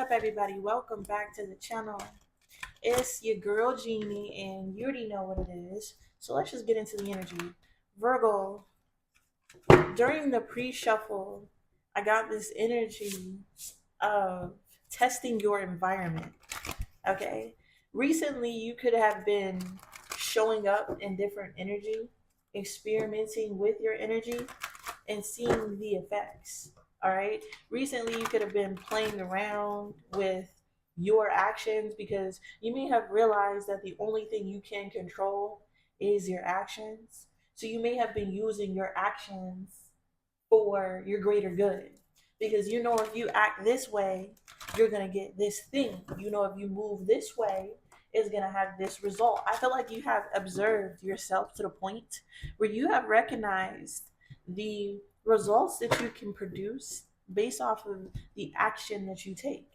up, everybody? Welcome back to the channel. It's your girl Jeannie, and you already know what it is. So let's just get into the energy. Virgo, during the pre-shuffle, I got this energy of testing your environment. Okay, recently you could have been showing up in different energy, experimenting with your energy, and seeing the effects. All right. Recently, you could have been playing around with your actions because you may have realized that the only thing you can control is your actions. So you may have been using your actions for your greater good because you know if you act this way, you're going to get this thing. You know, if you move this way, is going to have this result. I feel like you have observed yourself to the point where you have recognized the results that you can produce based off of the action that you take.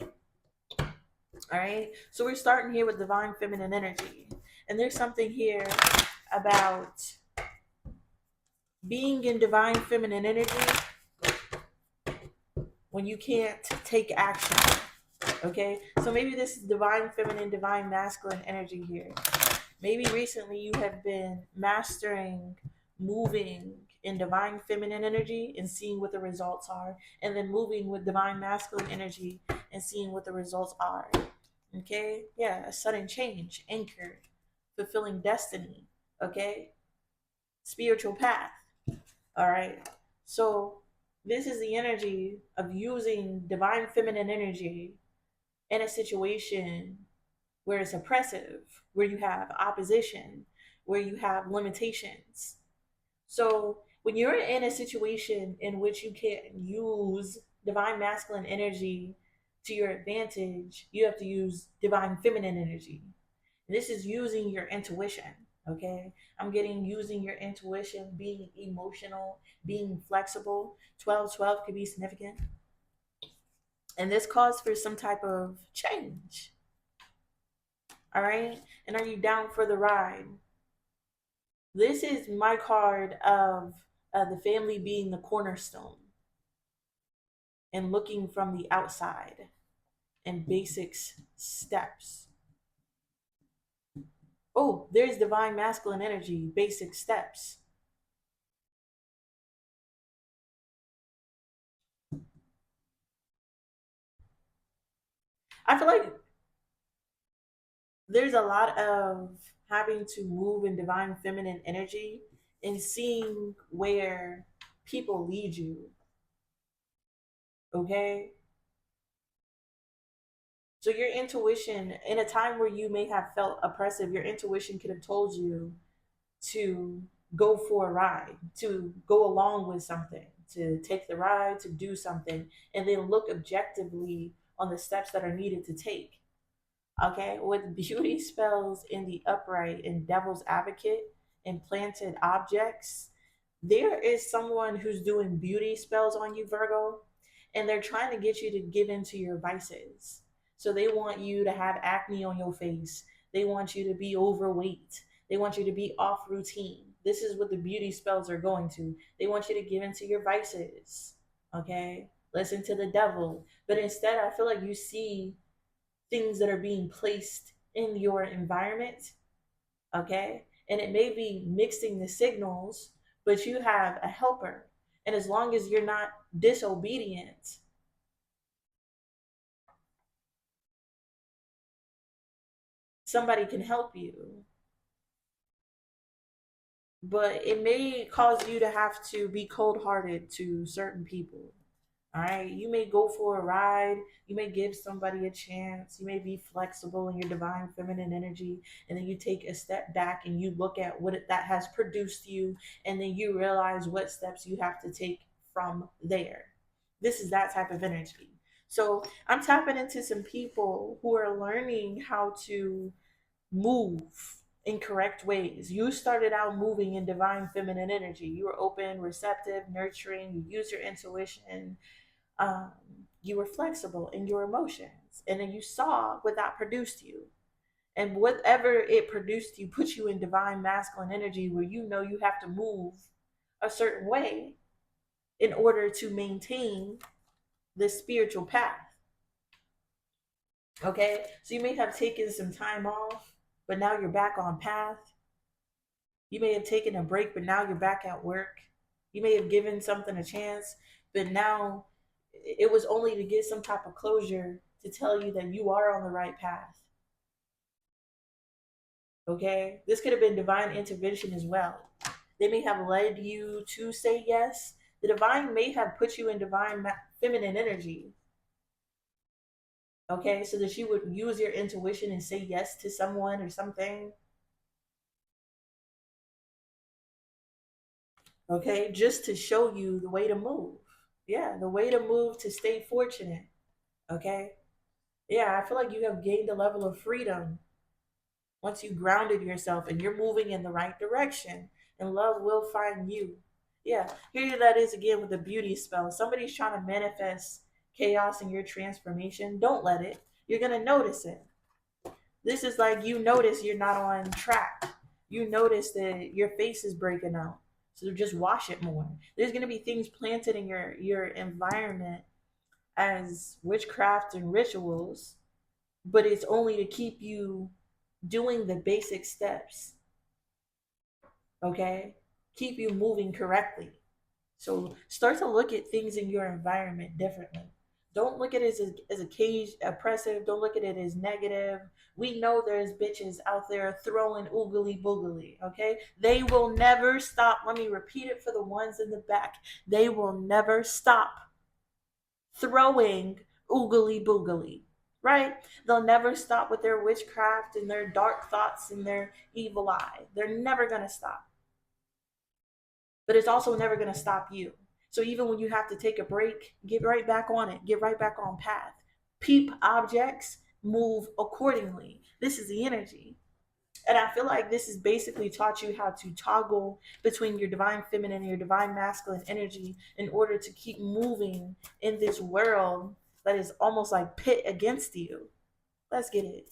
All right. So we're starting here with divine feminine energy. And there's something here about being in divine feminine energy when you can't take action. Okay. So maybe this is divine feminine, divine masculine energy here. Maybe recently you have been mastering moving in divine feminine energy and seeing what the results are, and then moving with divine masculine energy and seeing what the results are. Okay? Yeah, a sudden change, anchored, fulfilling destiny. Okay? Spiritual path. All right. So, this is the energy of using divine feminine energy in a situation where it's oppressive, where you have opposition, where you have limitations. So when you're in a situation in which you can't use divine masculine energy to your advantage, you have to use divine feminine energy. And this is using your intuition. Okay. I'm getting using your intuition, being emotional, being flexible. 12 could be significant. And this calls for some type of change. All right. And are you down for the ride? This is my card of the family being the cornerstone and looking from the outside and basics steps. Oh, there's divine masculine energy, basic steps. I feel like there's a lot of having to move in divine feminine energy and seeing where people lead you. Okay. So your intuition, in a time where you may have felt oppressive, your intuition could have told you to go for a ride, to go along with something, to take the ride, to do something, and then look objectively on the steps that are needed to take. Okay, with beauty spells in the upright and devil's advocate and planted objects, there is someone who's doing beauty spells on you, Virgo, and they're trying to get you to give into your vices. So they want you to have acne on your face. They want you to be overweight. They want you to be off routine. This is what the beauty spells are going to. They want you to give into your vices. Okay? Listen to the devil. But instead, I feel like you see things that are being placed in your environment, okay? And it may be mixing the signals, but you have a helper. And as long as you're not disobedient, somebody can help you. But it may cause you to have to be cold hearted to certain people. All right. You may go for a ride. You may give somebody a chance. You may be flexible in your divine feminine energy. And then you take a step back and you look at that has produced you. And then you realize what steps you have to take from there. This is that type of energy. So I'm tapping into some people who are learning how to move in correct ways. You started out moving in divine feminine energy. You were open, receptive, nurturing. You use your intuition, um, you were flexible in your emotions, and then you saw what that produced you, and whatever it produced you put you in divine masculine energy where you know you have to move a certain way in order to maintain this spiritual path. Okay, so you may have taken some time off, but now you're back on path. You may have taken a break, but now you're back at work. You may have given something a chance, but now it was only to get some type of closure to tell you that you are on the right path. Okay, this could have been divine intervention as well. They may have led you to say yes. The divine may have put you in divine feminine energy. Okay, so that you would use your intuition and say yes to someone or something. Okay, just to show you the way to move. Yeah, the way to move to stay fortunate. Okay, yeah, I feel like you have gained a level of freedom once you grounded yourself and you're moving in the right direction, and love will find you. Yeah, here that is again with the beauty spell. Somebody's trying to manifest chaos in your transformation. Don't let it. You're going to notice it. This is like you notice you're not on track. You notice that your face is breaking out. So just wash it more. There's going to be things planted in your environment as witchcraft and rituals, but it's only to keep you doing the basic steps, okay? Keep you moving correctly. So start to look at things in your environment differently. Don't look at it as a cage oppressive. Don't look at it as negative. We know there's bitches out there throwing oogly boogly, okay? They will never stop. Let me repeat it for the ones in the back. They will never stop throwing oogly boogly, right? They'll never stop with their witchcraft and their dark thoughts and their evil eye. They're never going to stop. But it's also never going to stop you. So even when you have to take a break, get right back on it, get right back on path. Peep objects, move accordingly. This is the energy. And I feel like this has basically taught you how to toggle between your divine feminine and your divine masculine energy in order to keep moving in this world that is almost like pit against you. Let's get it.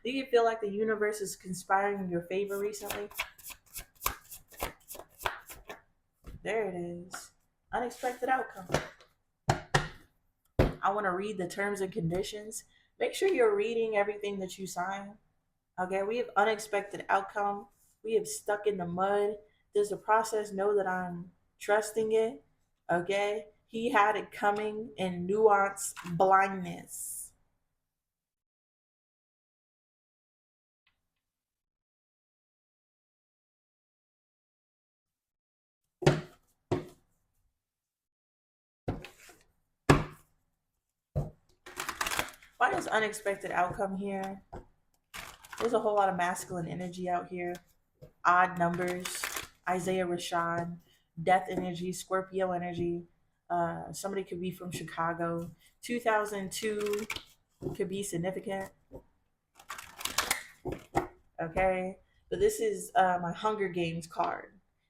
Do you feel like the universe is conspiring in your favor recently? There it is. Unexpected outcome. I want to read the terms and conditions. Make sure you're reading everything that you sign. Okay, we have unexpected outcome. We have stuck in the mud. Does the process know that I'm trusting it? Okay, he had it coming in nuance blindness. Why is unexpected outcome here? There's a whole lot of masculine energy out here. Odd numbers, Isaiah Rashad, death energy, Scorpio energy. Somebody could be from Chicago. 2002 could be significant. Okay, but this is my Hunger Games card.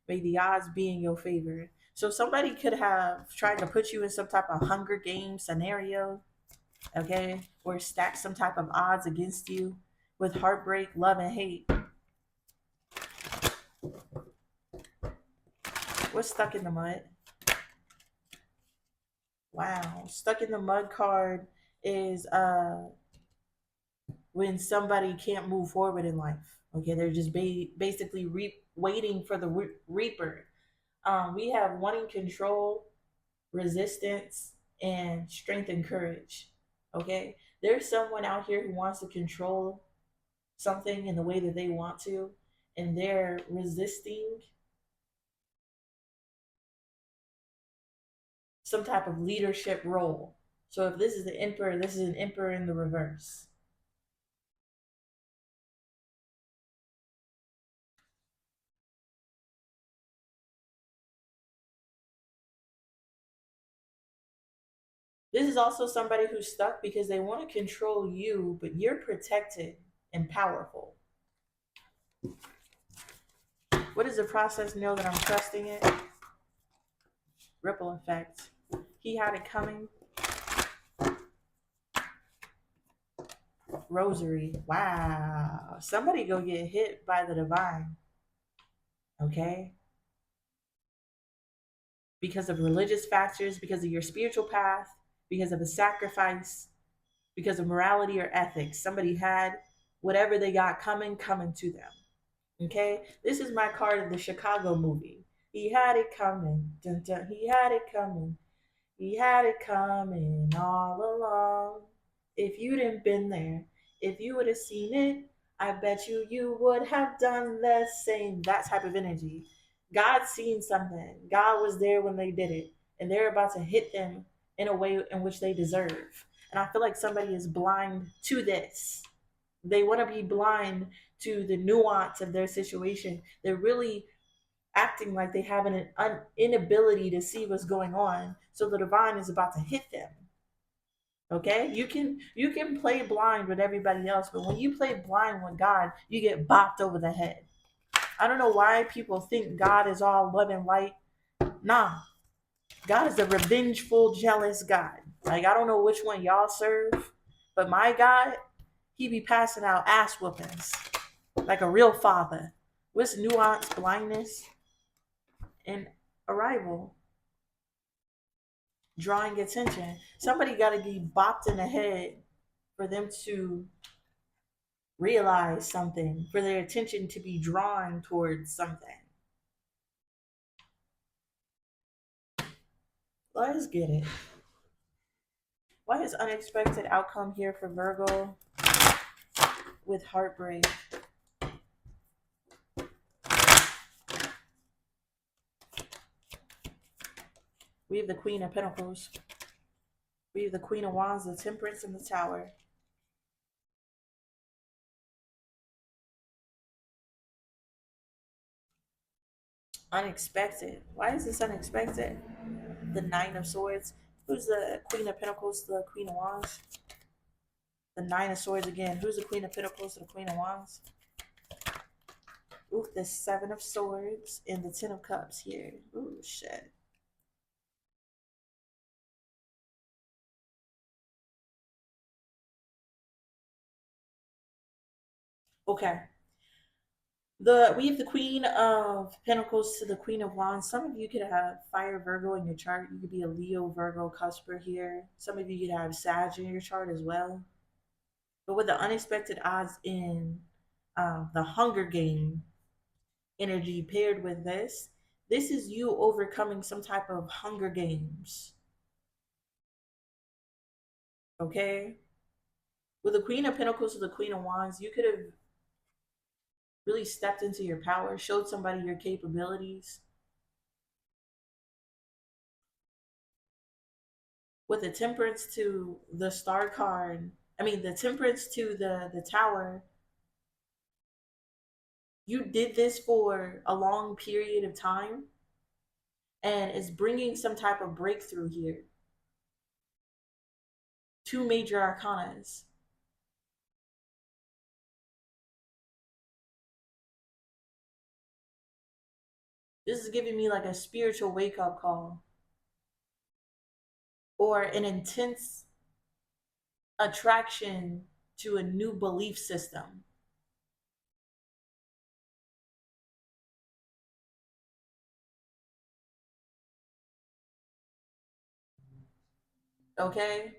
May the odds be in your favor. So somebody could have tried to put you in some type of Hunger Games scenario, okay, or stack some type of odds against you with heartbreak, love, and hate. What's stuck in the mud? Wow, stuck in the mud card is when somebody can't move forward in life. Okay, they're just basically waiting for the reaper. We have wanting control, resistance, and strength and courage. Okay, there's someone out here who wants to control something in the way that they want to, and they're resisting some type of leadership role. So if this is the emperor, this is an emperor in the reverse. This is also somebody who's stuck because they want to control you, but you're protected and powerful. What does the process know that I'm trusting it? Ripple effect. He had it coming. Rosary. Wow. Somebody go get hit by the divine. Okay. because of religious factors, because of your spiritual path, because of a sacrifice, because of morality or ethics. Somebody had whatever they got coming to them. Okay? This is my card of the Chicago movie. He had it coming. Dun, dun, he had it coming. He had it coming all along. If you didn't been there, if you would have seen it, I bet you would have done the same. That type of energy. God seen something. God was there when they did it, and they're about to hit them in a way in which they deserve. And I feel like somebody is blind to this. They want to be blind to the nuance of their situation. They're really acting like they have an inability to see what's going on. So the divine is about to hit them. Okay, you can play blind with everybody else, but when you play blind with God, you get bopped over the head. I don't know why people think God is all love and light. Nah, God is a revengeful, jealous God. Like I don't know which one y'all serve, but my God, he be passing out ass whoopings like a real father. With nuance, blindness, and arrival, drawing attention. Somebody got to be bopped in the head for them to realize something, for their attention to be drawn towards something. Let's get it. Why is unexpected outcome here for Virgo with heartbreak? We have the Queen of Pentacles. We have the Queen of Wands, the Temperance, and the Tower. Unexpected. Why is this unexpected? The Nine of Swords. Who's the Queen of Pentacles, the Queen of Wands? The Nine of Swords again. Who's the Queen of Pentacles, the Queen of Wands? Ooh, the Seven of Swords and the Ten of Cups here. Ooh, shit. Okay. We have the Queen of Pentacles to the Queen of Wands. Some of you could have Fire Virgo in your chart. You could be a Leo Virgo cusper here. Some of you could have Sag in your chart as well. But with the unexpected odds in the Hunger Game energy paired with this is you overcoming some type of Hunger Games. Okay? With the Queen of Pentacles to the Queen of Wands, you could have really stepped into your power, showed somebody your capabilities. With the Temperance to the Star card, the Temperance to the Tower, you did this for a long period of time, and it's bringing some type of breakthrough here. Two major arcanas. This is giving me like a spiritual wake up call or an intense attraction to a new belief system. Okay?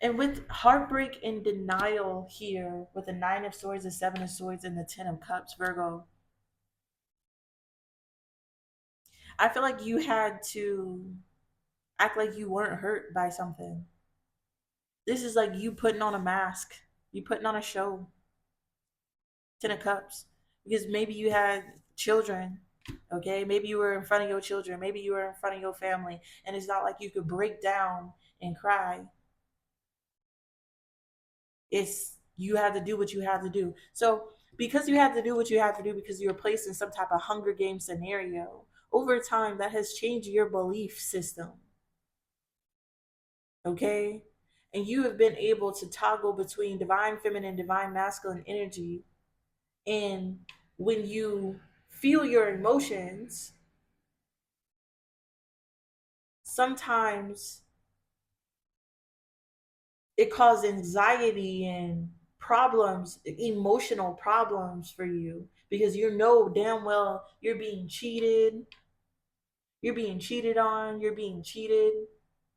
And with heartbreak and denial here, with the Nine of Swords, the Seven of Swords, and the Ten of Cups, Virgo, I feel like you had to act like you weren't hurt by something. This is like you putting on a mask, you putting on a show. Ten of Cups, because maybe you had children. Okay, maybe you were in front of your children, maybe you were in front of your family, and it's not like you could break down and cry. It's you had to do what you had to do. So because you had to do what you had to do because you were placed in some type of Hunger Game scenario, over time that has changed your belief system. Okay, and you have been able to toggle between divine feminine, divine masculine energy. And when you feel your emotions, sometimes it caused anxiety and problems, emotional problems for you, because you know damn well you're being cheated on, you're being cheated,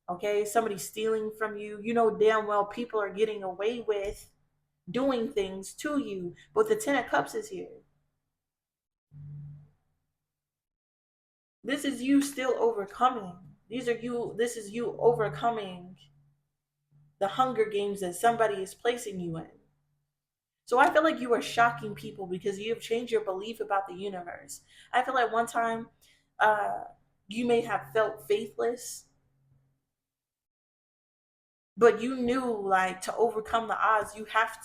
okay? Somebody's stealing from you. You know damn well people are getting away with doing things to you, but the 10 of Cups is here. This is you still overcoming. This is you overcoming the Hunger Games that somebody is placing you in. So I feel like you are shocking people because you have changed your belief about the universe. I feel like one time uh, you may have felt faithless, but you knew like to overcome the odds, you have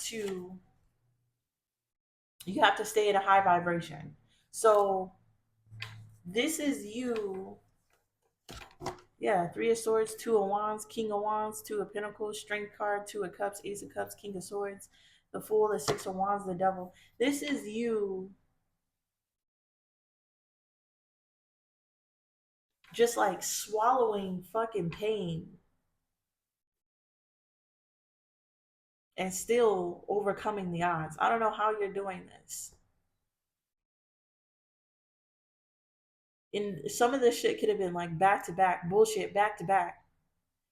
to stay at a high vibration. So this is you. Yeah, Three of Swords, Two of Wands, King of Wands, Two of Pentacles, Strength card, Two of Cups, Ace of Cups, King of Swords, the Fool, the Six of Wands, the Devil. This is you just like swallowing fucking pain and still overcoming the odds. I don't know how you're doing this. And some of this shit could have been like back to back bullshit, back to back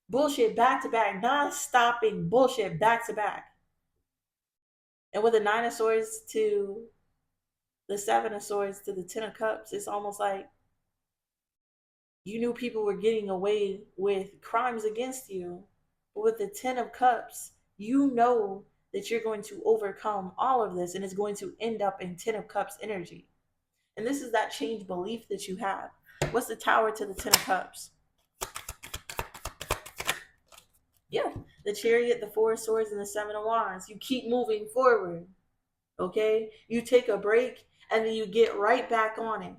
bullshit, back to back, non stopping bullshit, back to back. And with the Nine of Swords to the Seven of Swords to the Ten of Cups, it's almost like you knew people were getting away with crimes against you. But with the Ten of Cups, you know that you're going to overcome all of this and it's going to end up in Ten of Cups energy. And this is that change belief that you have. What's the Tower to the Ten of Cups? Yeah, the Chariot, the Four of Swords, and the Seven of Wands. You keep moving forward, okay? You take a break and then you get right back on it,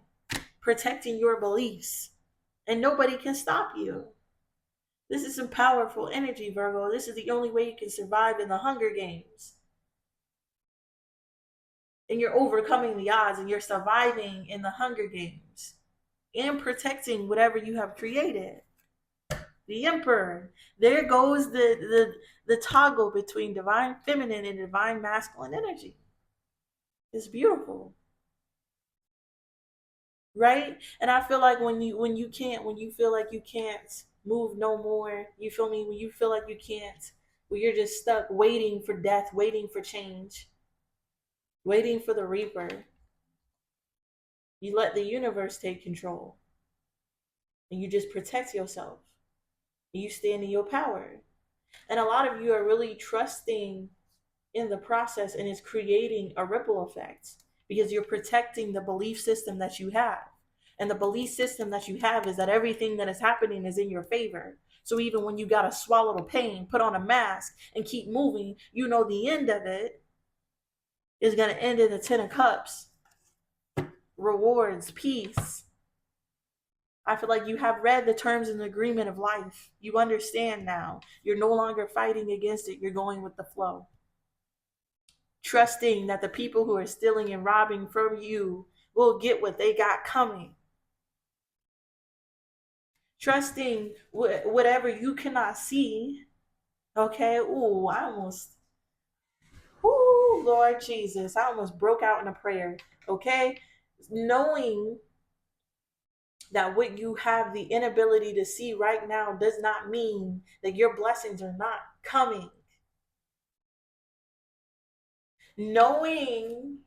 protecting your beliefs. And nobody can stop you. This is some powerful energy, Virgo. This is the only way you can survive in the Hunger Games. And you're overcoming the odds and you're surviving in the Hunger Games and protecting whatever you have created. The Emperor. There goes the toggle between divine feminine and divine masculine energy. It's beautiful. Right? And I feel like when you feel like you can't move no more, you feel me? When you feel like you can't, when you're just stuck waiting for death, waiting for change, waiting for the reaper, you let the universe take control and you just protect yourself. And you stand in your power. And a lot of you are really trusting in the process, and it's creating a ripple effect because you're protecting the belief system that you have. And the belief system that you have is that everything that is happening is in your favor. So even when you got to swallow the pain, put on a mask, and keep moving, you know the end of it is going to end in the Ten of Cups. Rewards, peace. I feel like you have read the terms and agreement of life. You understand now. You're no longer fighting against it. You're going with the flow. Trusting that the people who are stealing and robbing from you will get what they got coming. Trusting whatever you cannot see. Okay. Ooh, Lord Jesus, I almost broke out in a prayer. Okay. Knowing that what you have the inability to see right now does not mean that your blessings are not coming. Knowing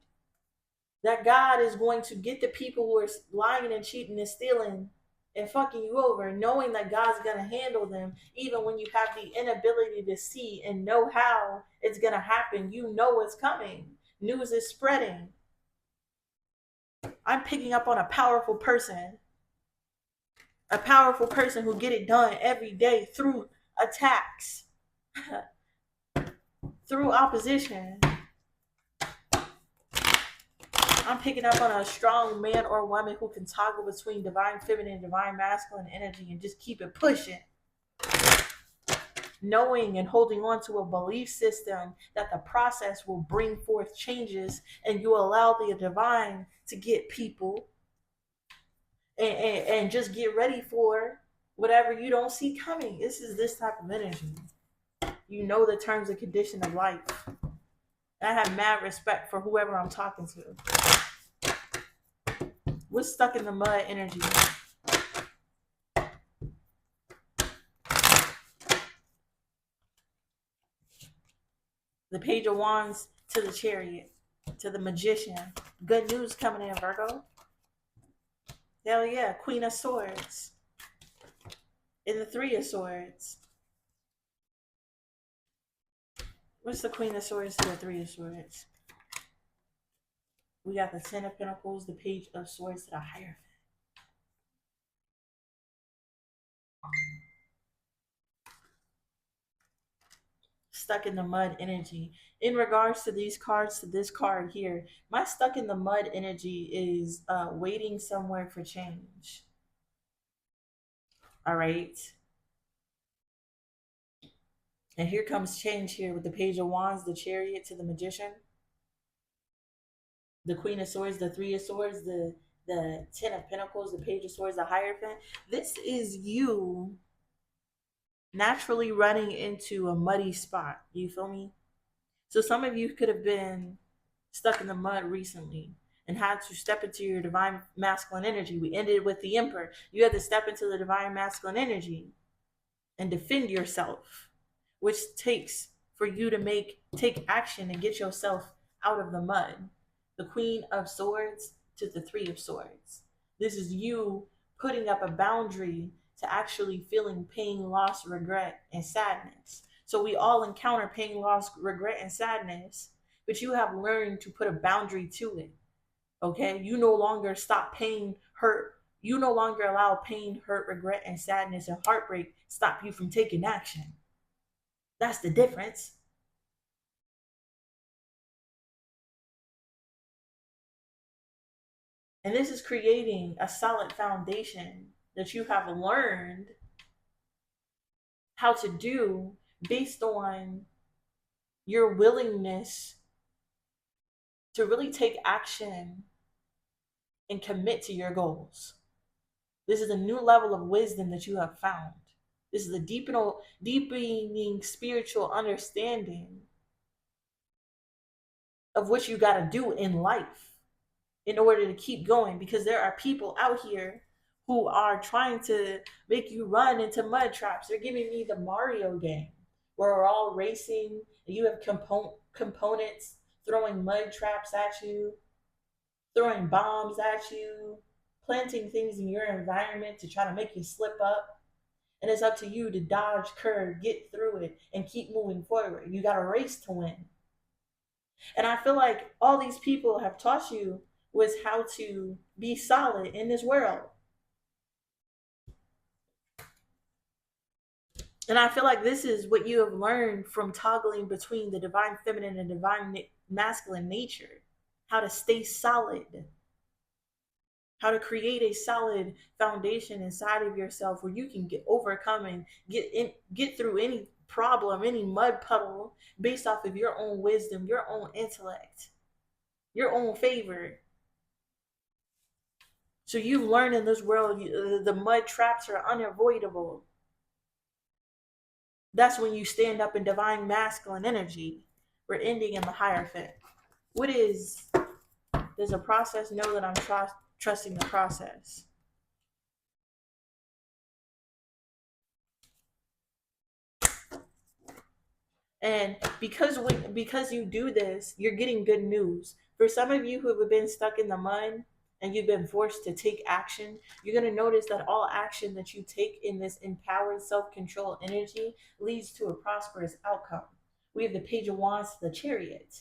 that God is going to get the people who are lying and cheating and stealing and fucking you over, knowing that God's going to handle them, even when you have the inability to see and know how it's going to happen. You know it's coming. News is spreading. I'm picking up on a powerful person who get it done every day through attacks, through opposition. I'm picking up on a strong man or woman who can toggle between divine feminine and divine masculine energy and just keep it pushing. Knowing and holding on to a belief system that the process will bring forth changes and you allow the divine to get people and just get ready for whatever you don't see coming. This is this type of energy. You know the terms and condition of life. And I have mad respect for whoever I'm talking to. What's stuck in the mud energy? The Page of Wands to the Chariot, to the Magician. Good news coming in, Virgo. Hell yeah. Queen of Swords. And the Three of Swords. What's the Queen of Swords to the Three of Swords? We got the Ten of Pentacles, the Page of Swords to the Hierophant. Stuck in the mud energy. In regards to these cards, to this card here, my stuck in the mud energy is waiting somewhere for change. All right. And here comes change here with the Page of Wands, the Chariot to the Magician, the Queen of Swords, the Three of Swords, the Ten of Pentacles, the Page of Swords, the Hierophant. This is you naturally running into a muddy spot. You feel me? So some of you could have been stuck in the mud recently and had to step into your divine masculine energy. We ended with the Emperor. You had to step into the divine masculine energy and defend yourself, which takes for you to take action and get yourself out of the mud. The Queen of Swords to the Three of Swords. This is you putting up a boundary to actually feeling pain, loss, regret, and sadness. So we all encounter pain, loss, regret, and sadness, but you have learned to put a boundary to it. Okay? You no longer stop pain, hurt. You no longer allow pain, hurt, regret, and sadness and heartbreak stop you from taking action. That's the difference. And this is creating a solid foundation that you have learned how to do based on your willingness to really take action and commit to your goals. This is a new level of wisdom that you have found. This is a deepening spiritual understanding of what you got to do in life in order to keep going, because there are people out here who are trying to make you run into mud traps. They're giving me the Mario game where we're all racing and you have components throwing mud traps at you, throwing bombs at you, planting things in your environment to try to make you slip up. And it's up to you to dodge, curve, get through it, and keep moving forward. You got a race to win. And I feel like all these people have taught you was how to be solid in this world. And I feel like this is what you have learned from toggling between the divine feminine and divine masculine nature. How to stay solid. How to create a solid foundation inside of yourself where you can overcome and get through any problem, any mud puddle based off of your own wisdom, your own intellect, your own favor. So you've learned in this world, the mud traps are unavoidable. That's when you stand up in divine masculine energy. We're ending in the Hierophant. What is, there's a process, know that I'm trusting the process. And because you do this, you're getting good news. For some of you who have been stuck in the mud and you've been forced to take action, you're going to notice that all action that you take in this empowered self-control energy leads to a prosperous outcome. We have the Page of Wands to the Chariot.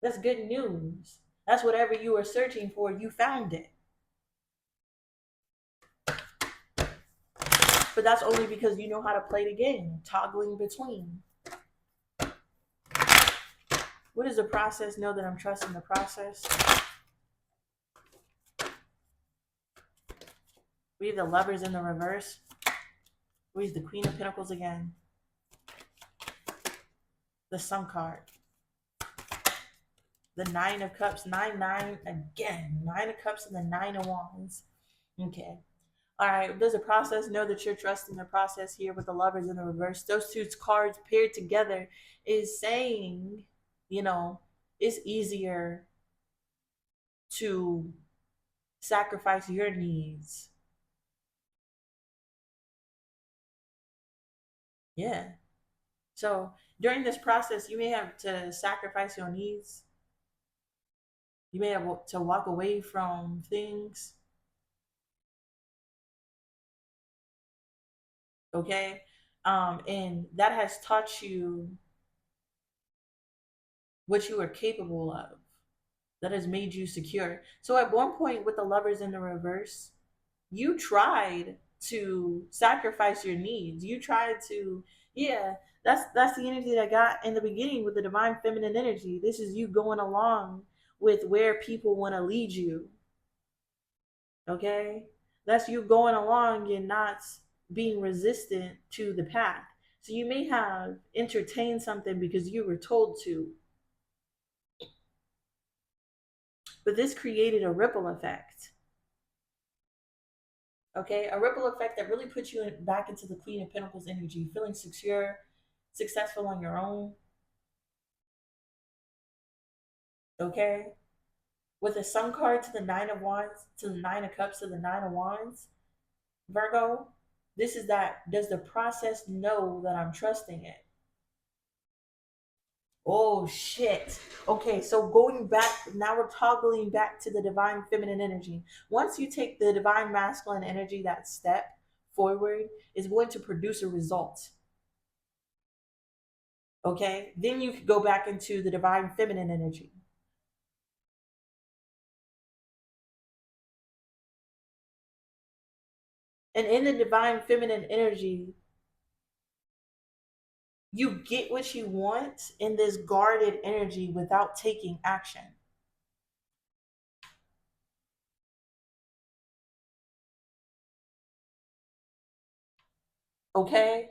That's good news. That's whatever you were searching for, you found it. But that's only because you know how to play the game, toggling between. What is the process? Know that I'm trusting the process. We have the Lovers in the reverse. We have the Queen of Pentacles again. The Sun card. The Nine of Cups. 9, 9 again. 9 of Cups and the 9 of Wands. Okay. All right, there's a process. Know that you're trusting the process here with the lovers in the reverse. Those two cards paired together is saying, you know, it's easier to sacrifice your needs. Yeah. So during this process, you may have to sacrifice your needs. You may have to walk away from things. Okay. And that has taught you what you are capable of. That has made you secure. So at one point with the lovers in the reverse, you tried to sacrifice your needs. You tried to, yeah, that's the energy that I got in the beginning with the divine feminine energy. This is you going along with where people want to lead you. Okay? That's you going along and not being resistant to the path. So you may have entertained something because you were told to, but this created a ripple effect. Okay, a ripple effect that really puts you back into the Queen of Pentacles energy, feeling secure, successful on your own. Okay, with the Sun card to the Nine of Wands, to the Nine of Cups, to the Nine of Wands, Virgo, this is that. Does the process know that I'm trusting it? Oh shit. Okay, so going back, now we're toggling back to the divine feminine energy. Once you take the divine masculine energy, that step forward is going to produce a result. Okay, then you could go back into the divine feminine energy. And in the divine feminine energy, you get what you want in this guarded energy without taking action. Okay?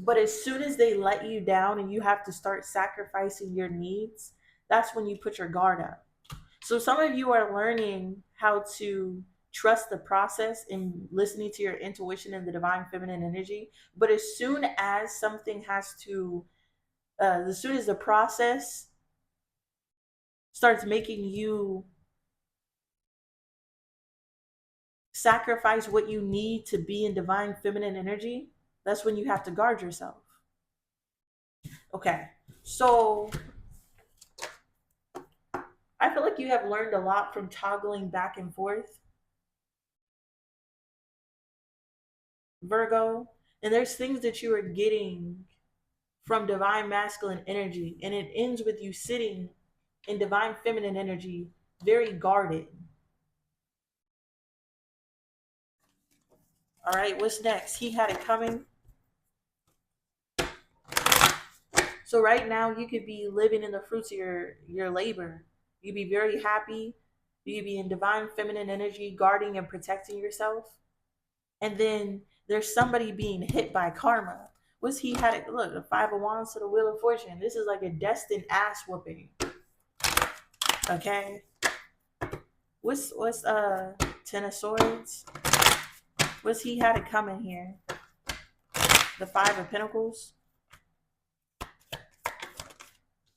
But as soon as they let you down and you have to start sacrificing your needs, that's when you put your guard up. So some of you are learning how to trust the process and listening to your intuition and the divine feminine energy. But as soon as something has to, as soon as the process starts making you sacrifice what you need to be in divine feminine energy, that's when you have to guard yourself. Okay, so I feel like you have learned a lot from toggling back and forth, Virgo, and there's things that you are getting from divine masculine energy, and it ends with you sitting in divine feminine energy, very guarded. All right, what's next? He had it coming. So right now you could be living in the fruits of your labor. You'd be very happy. You could be in divine feminine energy, guarding and protecting yourself. And then there's somebody being hit by karma. What's he had it? Look, the Five of Wands to the Wheel of Fortune. This is like a destined ass whooping. Okay. What's Ten of Swords? What's he had it coming here? The Five of Pentacles.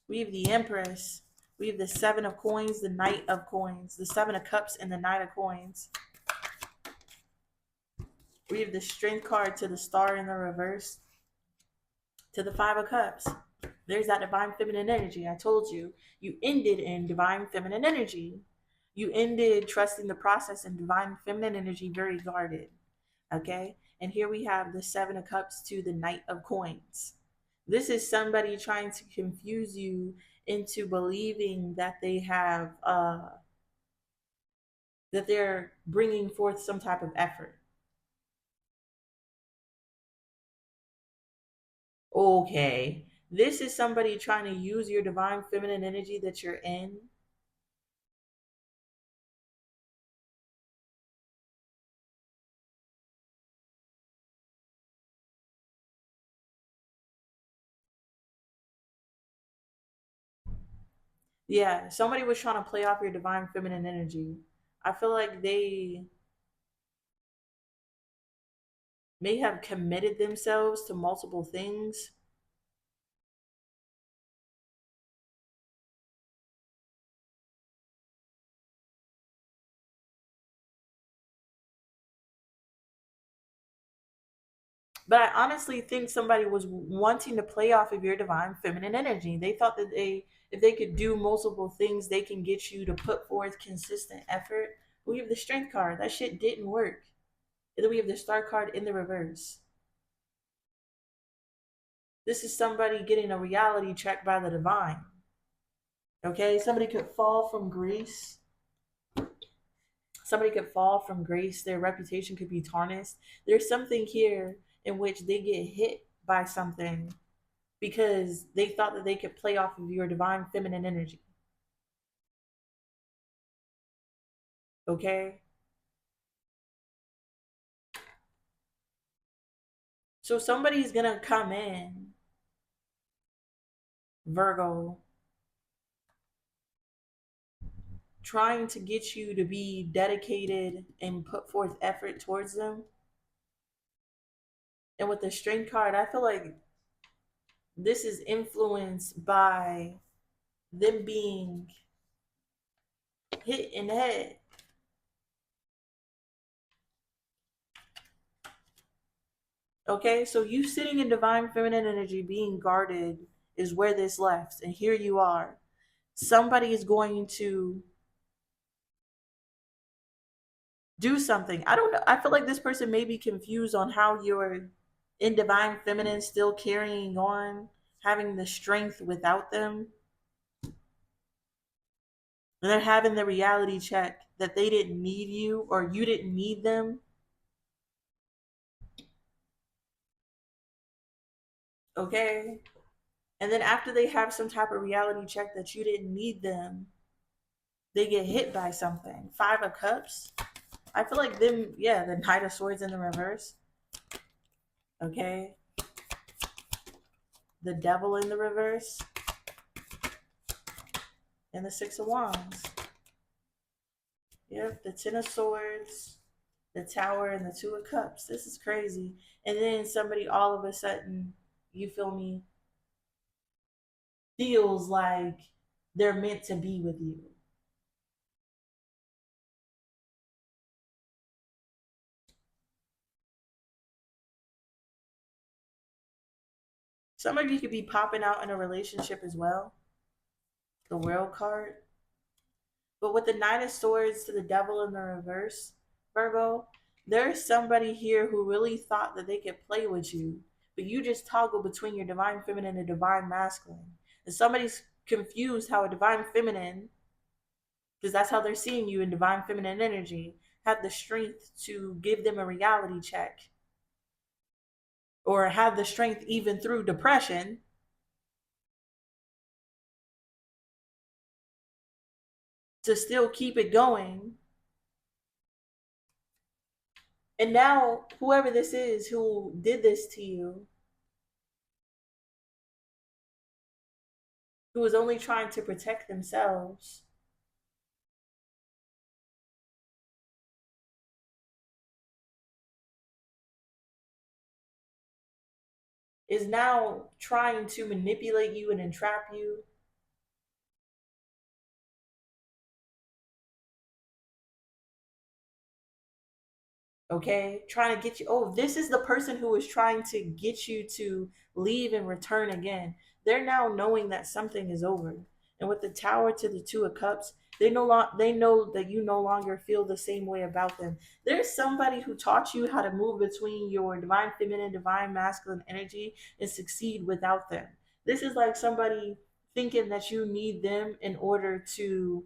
We have the Empress. We have the Seven of Coins, the Knight of Coins, the Seven of Cups, and the Knight of Coins. We have the Strength card to the Star in the reverse, to the Five of Cups. There's that divine feminine energy. I told you, you ended in divine feminine energy. You ended trusting the process in divine feminine energy, very guarded. Okay? And here we have the Seven of Cups to the Knight of Coins. This is somebody trying to confuse you into believing that they have, that they're bringing forth some type of effort. Okay. This is somebody trying to use your divine feminine energy that you're in Yeah, somebody was trying to play off your divine feminine energy. I feel like they may have committed themselves to multiple things. But I honestly think somebody was wanting to play off of your divine feminine energy. They thought that if they could do multiple things, they can get you to put forth consistent effort. We have the strength card. That shit didn't work. And then we have the star card in the reverse. This is somebody getting a reality check by the divine. Okay, somebody could fall from grace. Somebody could fall from grace. Their reputation could be tarnished. There's something here in which they get hit by something because they thought that they could play off of your divine feminine energy. Okay? So somebody's going to come in, Virgo, trying to get you to be dedicated and put forth effort towards them. And with the strength card, I feel like this is influenced by them being hit in the head. Okay, so you sitting in divine feminine energy being guarded is where this left. And here you are. Somebody is going to do something. I don't know. I feel like this person may be confused on how you're in divine feminine, still carrying on, having the strength without them. And they're having the reality check that they didn't need you or you didn't need them. Okay. And then after they have some type of reality check that you didn't need them, they get hit by something. Five of Cups. I feel like them, yeah, the Knight of Swords in the reverse. Okay. The Devil in the reverse. And the Six of Wands. Yep, the Ten of Swords, the Tower, and the Two of Cups. This is crazy. And then somebody all of a sudden, you feel me, feels like they're meant to be with you. Some of you could be popping out in a relationship as well. The World card. But with the Nine of Swords to the Devil in the reverse, Virgo, there's somebody here who really thought that they could play with you, but you just toggle between your divine feminine and divine masculine. And somebody's confused how a divine feminine, because that's how they're seeing you in divine feminine energy, have the strength to give them a reality check or have the strength even through depression to still keep it going. And now, whoever this is who did this to you, who is only trying to protect themselves, is now trying to manipulate you and entrap you. Okay, trying to get you. Oh, this is the person who is trying to get you to leave and return again. They're now knowing that something is over. And with the Tower to the Two of Cups, they know that you no longer feel the same way about them. There's somebody who taught you how to move between your divine feminine, divine masculine energy and succeed without them. This is like somebody thinking that you need them in order to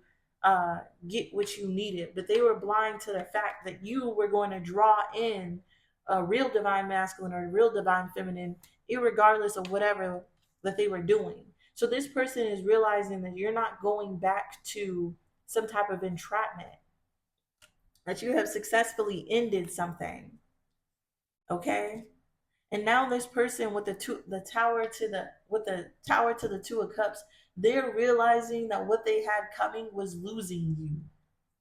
get what you needed, but they were blind to the fact that you were going to draw in a real divine masculine or a real divine feminine, irregardless of whatever that they were doing. So this person is realizing that you're not going back to some type of entrapment, that you have successfully ended something. Okay? And now this person with the tower to the two of cups, they're realizing that what they had coming was losing you.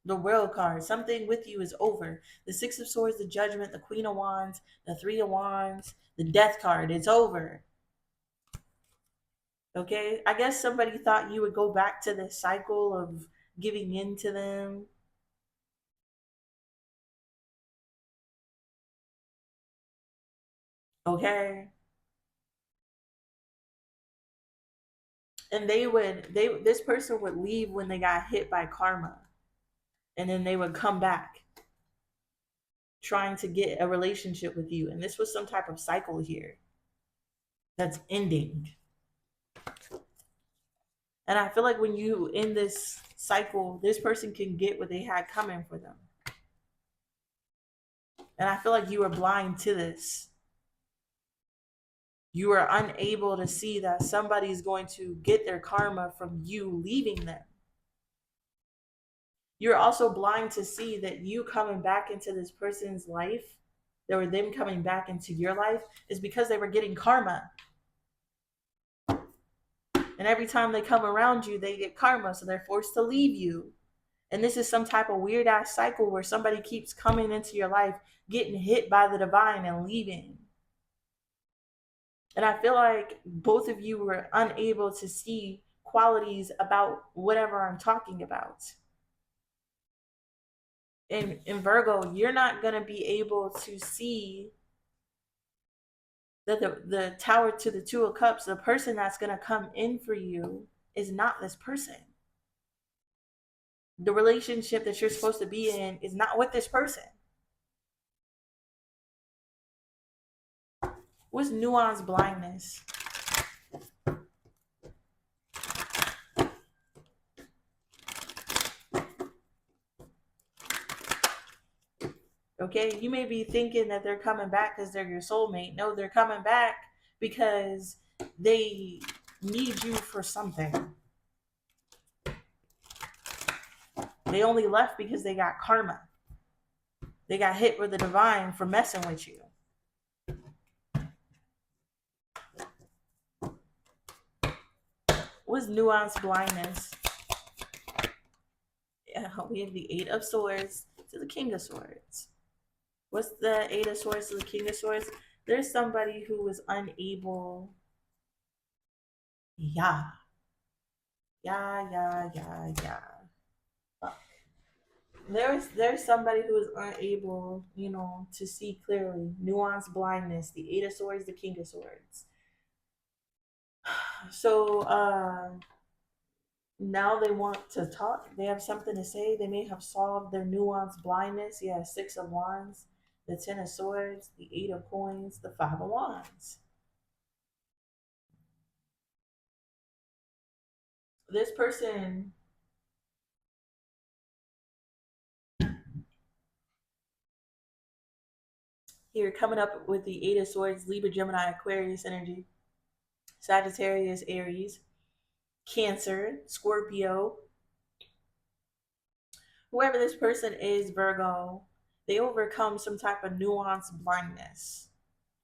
The world card, something with you is over. The six of swords, the judgment, the queen of wands, the three of wands, the death card, it's over. Okay, I guess somebody thought you would go back to this cycle of giving in to them. Okay, and this person would leave when they got hit by karma, and then they would come back trying to get a relationship with you, and this was some type of cycle here that's ending. And I feel like when you in this cycle, this person can get what they had coming for them. And I feel like you are blind to this. You are unable to see that somebody is going to get their karma from you leaving them. You're also blind to see that you coming back into this person's life, or them coming back into your life, is because they were getting karma. And every time they come around you, they get karma, so they're forced to leave you. And this is some type of weird ass cycle where somebody keeps coming into your life, getting hit by the divine and leaving. And I feel like both of you were unable to see qualities about whatever I'm talking about. In Virgo, you're not going to be able to see that the tower to the two of cups, the person that's going to come in for you is not this person. The relationship that you're supposed to be in is not with this person. What's nuance blindness? Okay, you may be thinking that they're coming back because they're your soulmate. No, they're coming back because they need you for something. They only left because they got karma. They got hit with the divine for messing with you. What's nuance blindness? Yeah, we have the Eight of Swords to the King of Swords. What's the Eight of Swords to the King of Swords? There's somebody who was unable. Yeah. Fuck. There's somebody who is unable, to see clearly. Nuance blindness. The Eight of Swords, the King of Swords. So now they want to talk. They have something to say. They may have solved their nuance blindness. Yeah, Six of Wands, the Ten of Swords, the Eight of Coins, the Five of Wands. This person here coming up with the Eight of Swords, Libra, Gemini, Aquarius energy, Sagittarius, Aries, Cancer, Scorpio. Whoever this person is, Virgo, they overcome some type of nuance blindness.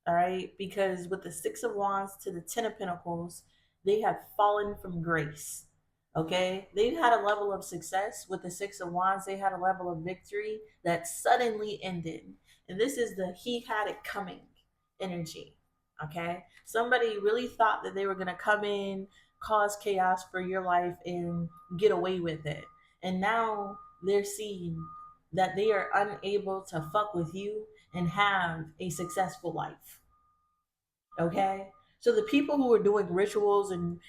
All right, because with the Six of Wands to the Ten of Pentacles, they have fallen from grace. Okay, they've had a level of success with the Six of Wands. They had a level of victory that suddenly ended, and this is the he had it coming energy. Okay, somebody really thought that they were going to come in, cause chaos for your life, and get away with it, and now they're seeing that they are unable to fuck with you and have a successful life. Okay, so the people who are doing rituals and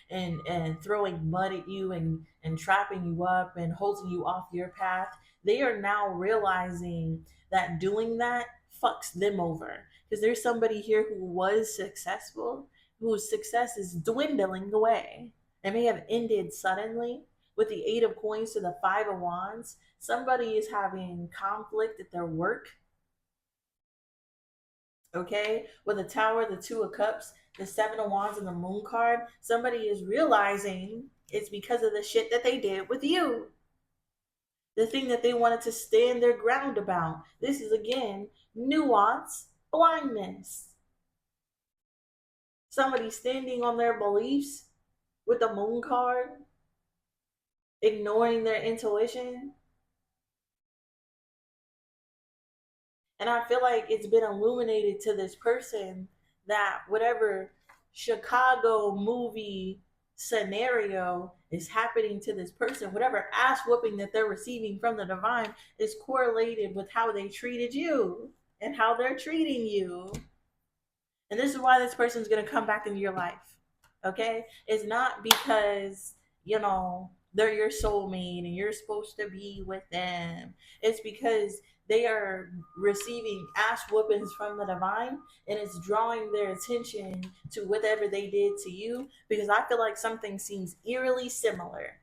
throwing mud at you and trapping you up and holding you off your path, they are now realizing that doing that fucks them over, because there's somebody here who was successful, whose success is dwindling away. It may have ended suddenly with the Eight of Coins to the Five of Wands. Somebody is having conflict at their work. Okay, with the Tower, the Two of Cups, the Seven of Wands, and the Moon card, somebody is realizing it's because of the shit that they did with you, the thing that they wanted to stand their ground about. This is again nuance blindness. Somebody standing on their beliefs with the moon card, ignoring their intuition. And I feel like it's been illuminated to this person that whatever Chicago movie scenario is happening to this person, whatever ass whooping that they're receiving from the divine is correlated with how they treated you and how they're treating you. And this is why this person's going to come back into your life. Okay? It's not because, they're your soulmate and you're supposed to be with them. It's because they are receiving ass whoopings from the divine and it's drawing their attention to whatever they did to you, because I feel like something seems eerily similar.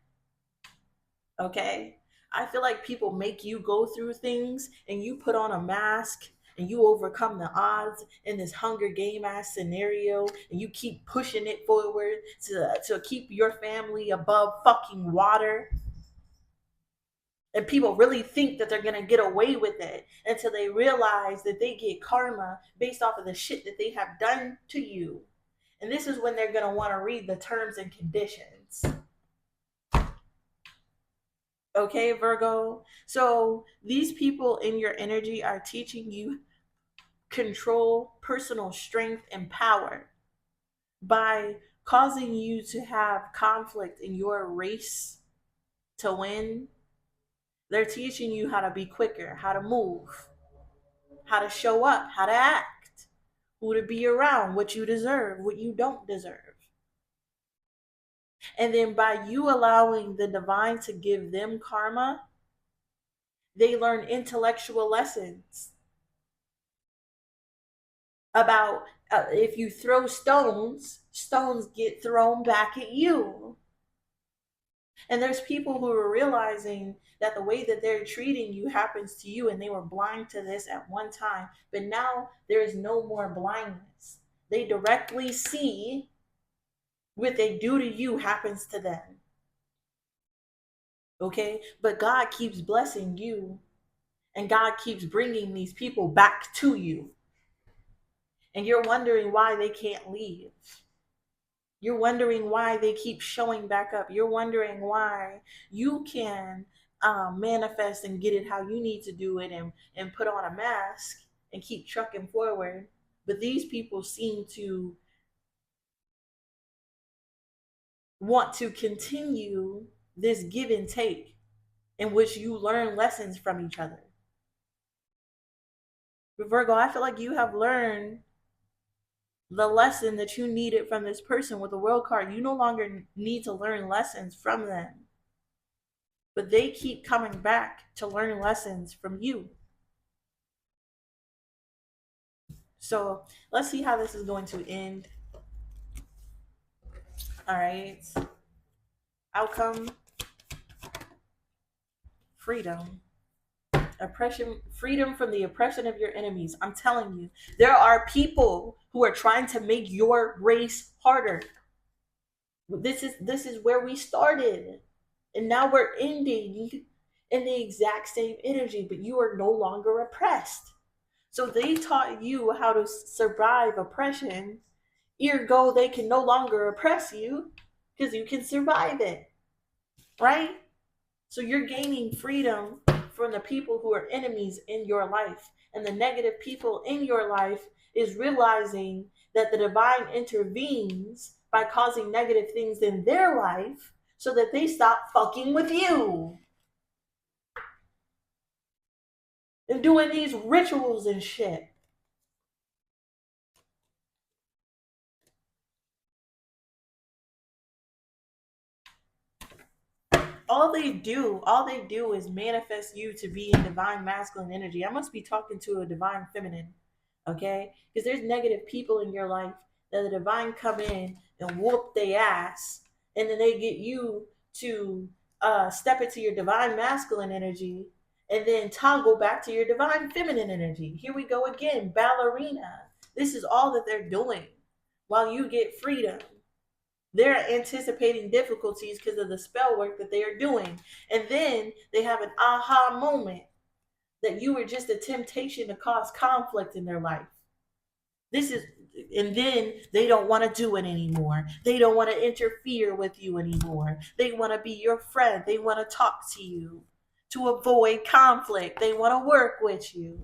Okay? I feel like people make you go through things and you put on a mask and you overcome the odds in this Hunger Game ass scenario and you keep pushing it forward to keep your family above fucking water. And people really think that they're gonna get away with it until they realize that they get karma based off of the shit that they have done to you. And this is when they're gonna want to read the terms and conditions. Okay, Virgo? So these people in your energy are teaching you control, personal strength, and power by causing you to have conflict in your race to win. They're teaching you how to be quicker, how to move, how to show up, how to act, who to be around, what you deserve, what you don't deserve. And then by you allowing the divine to give them karma, they learn intellectual lessons about if you throw stones, stones get thrown back at you. And there's people who are realizing that the way that they're treating you happens to you, and they were blind to this at one time, but now there is no more blindness. They directly see what they do to you happens to them. Okay? But God keeps blessing you, and God keeps bringing these people back to you. And you're wondering why they can't leave. You're wondering why they keep showing back up. You're wondering why you can manifest and get it how you need to do it and put on a mask and keep trucking forward. But these people seem to want to continue this give and take in which you learn lessons from each other. But Virgo, I feel like you have learned the lesson that you needed from this person with the world card. You no longer need to learn lessons from them, but they keep coming back to learn lessons from you. So let's see how this is going to end. All right. Outcome: freedom. Oppression, freedom from the oppression of your enemies. I'm telling you, there are people who are trying to make your race harder. This is where we started, and now we're ending in the exact same energy, but you are no longer oppressed. So they taught you how to survive oppression, ergo they can no longer oppress you because you can survive it, right? So you're gaining freedom from the people who are enemies in your life. And the negative people in your life is realizing that the divine intervenes by causing negative things in their life so that they stop fucking with you and doing these rituals and shit. All they do is manifest you to be in divine masculine energy. I must be talking to a divine feminine, okay? Because there's negative people in your life that the divine come in and whoop their ass, and then they get you to step into your divine masculine energy and then toggle back to your divine feminine energy. Here we go again, ballerina. This is all that they're doing while you get freedom. They're anticipating difficulties because of the spell work that they are doing. And then they have an aha moment that you were just a temptation to cause conflict in their life. This is And then they don't want to do it anymore. They don't want to interfere with you anymore. They want to be your friend. They want to talk to you to avoid conflict. They want to work with you.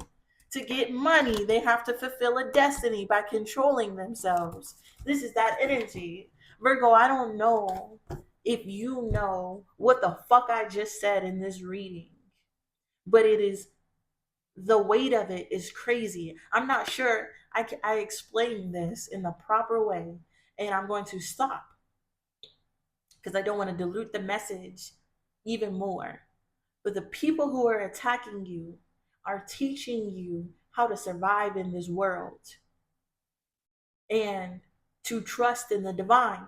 To get money, they have to fulfill a destiny by controlling themselves. This is that energy. Virgo, I don't know if you know what the fuck I just said in this reading, but it is, the weight of it is crazy. I'm not sure I explained this in the proper way, and I'm going to stop because I don't want to dilute the message even more. But the people who are attacking you are teaching you how to survive in this world and to trust in the divine.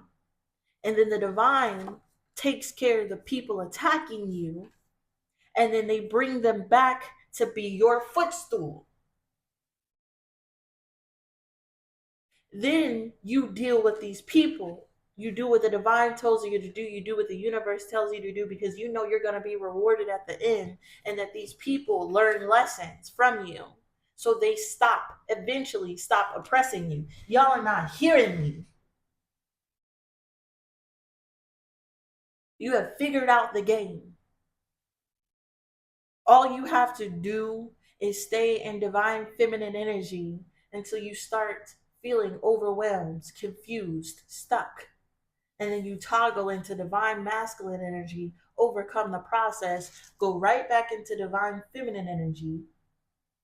And then the divine takes care of the people attacking you, and then they bring them back to be your footstool. Then you deal with these people. You do what the divine tells you to do. You do what the universe tells you to do, because you know you're going to be rewarded at the end, and that these people learn lessons from you. So they eventually stop oppressing you. Y'all are not hearing me. You have figured out the game. All you have to do is stay in divine feminine energy until you start feeling overwhelmed, confused, stuck. And then you toggle into divine masculine energy, overcome the process, go right back into divine feminine energy,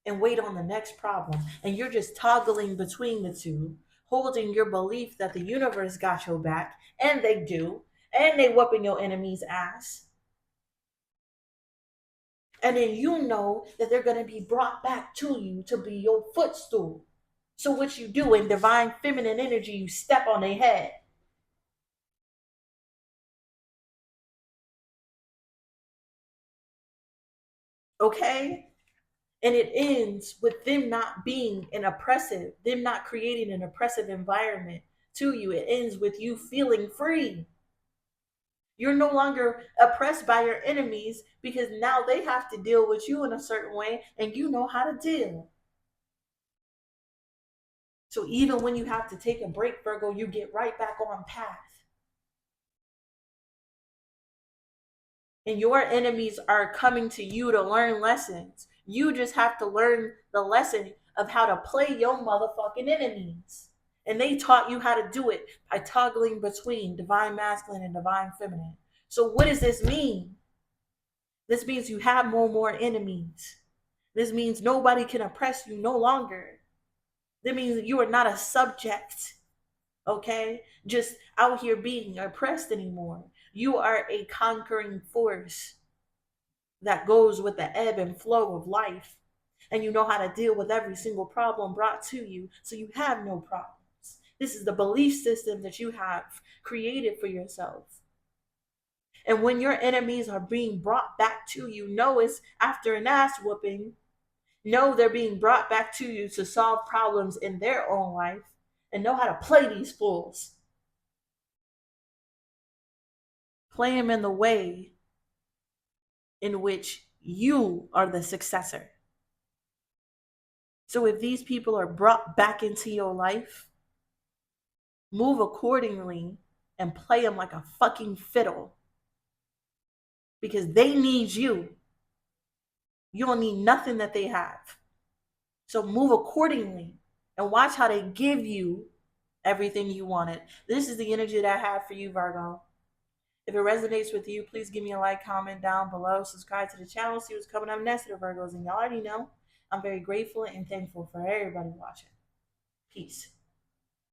and wait on the next problem. And you're just toggling between the two, holding your belief that the universe got your back, and they do, and they whooping your enemy's ass. And then you know that they're going to be brought back to you to be your footstool. So what you do in divine feminine energy, you step on their head. Okay? And it ends with them not being them not creating an oppressive environment to you. It ends with you feeling free. You're no longer oppressed by your enemies, because now they have to deal with you in a certain way, and you know how to deal. So even when you have to take a break, Virgo, you get right back on path. And your enemies are coming to you to learn lessons. You just have to learn the lesson of how to play your motherfucking enemies. And they taught you how to do it by toggling between divine masculine and divine feminine. So what does this mean? This means you have more enemies. This means nobody can oppress you no longer. That means you are not a subject, okay? Just out here being oppressed anymore. You are a conquering force that goes with the ebb and flow of life. And you know how to deal with every single problem brought to you, so you have no problems. This is the belief system that you have created for yourself. And when your enemies are being brought back to you, know it's after an ass whooping. Know they're being brought back to you to solve problems in their own life, and know how to play these fools. Play them in the way in which you are the successor. So if these people are brought back into your life, move accordingly and play them like a fucking fiddle, because they need you. You don't need nothing that they have. So move accordingly and watch how they give you everything you wanted. This is the energy that I have for you, Virgo. If it resonates with you, please give me a like, comment down below, subscribe to the channel, see what's coming up next to the Virgos. And y'all already know I'm very grateful and thankful for everybody watching. Peace.